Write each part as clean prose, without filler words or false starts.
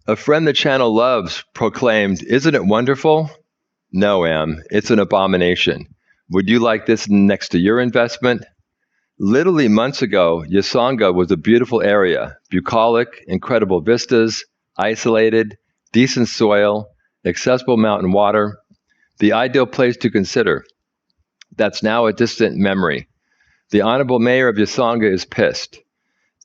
A friend the channel loves proclaimed, "Isn't it wonderful?" No, Em, it's an abomination. Would you like this next to your investment? Literally months ago, Yasanga was a beautiful area, bucolic, incredible vistas, isolated, decent soil, accessible mountain water, the ideal place to consider. That's now a distant memory. The honorable mayor of Yasanga is pissed.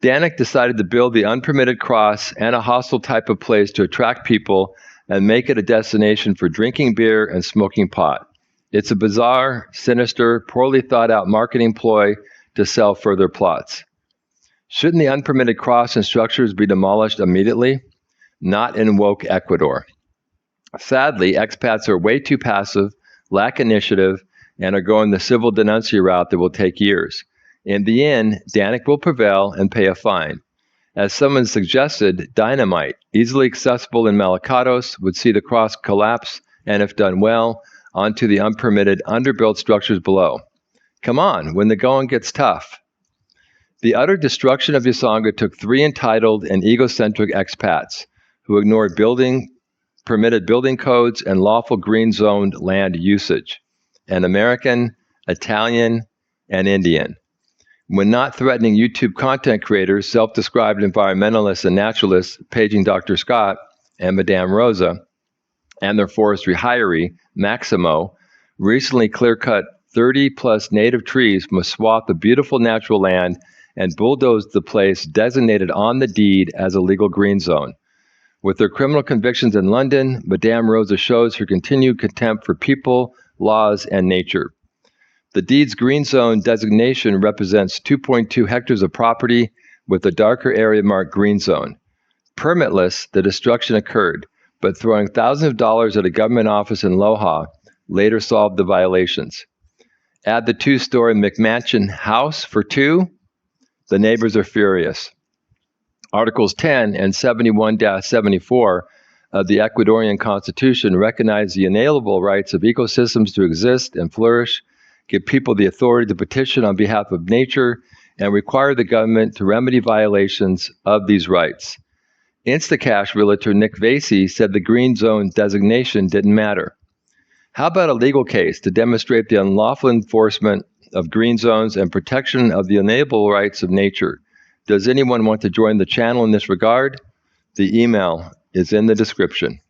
Danik decided to build the unpermitted cross and a hostile type of place to attract people and make it a destination for drinking beer and smoking pot. It's a bizarre, sinister, poorly thought out marketing ploy to sell further plots. Shouldn't the unpermitted cross and structures be demolished immediately? Not in woke Ecuador. Sadly, expats are way too passive, lack initiative, and are going the civil denuncia route that will take years. In the end, Danik will prevail and pay a fine. As someone suggested, dynamite, easily accessible in Malacatos, would see the cross collapse, and if done well, onto the unpermitted, underbuilt structures below. Come on, when the going gets tough. The utter destruction of Yasanga took 3 entitled and egocentric expats who ignored permitted building codes and lawful green-zoned land usage. An American, Italian, and Indian. When not threatening YouTube content creators, self-described environmentalists and naturalists, paging Dr. Scott and Madame Rosa, and their forestry hiree, Maximo, recently clear-cut 30-plus native trees from a swath of beautiful natural land and bulldozed the place designated on the deed as a legal green zone. With her criminal convictions in London, Madame Rosa shows her continued contempt for people, laws, and nature. The deed's green zone designation represents 2.2 hectares of property with a darker area marked green zone. Permitless, the destruction occurred, but throwing thousands of dollars at a government office in Loja later solved the violations. Add the 2-story McMansion house for 2, the neighbors are furious. Articles 10 and 71-74 of the Ecuadorian Constitution recognize the inalienable rights of ecosystems to exist and flourish, give people the authority to petition on behalf of nature, and require the government to remedy violations of these rights. Instacash realtor Nick Vasey said the green zone designation didn't matter. How about a legal case to demonstrate the unlawful enforcement of green zones and protection of the inalienable rights of nature? Does anyone want to join the channel in this regard? The email is in the description.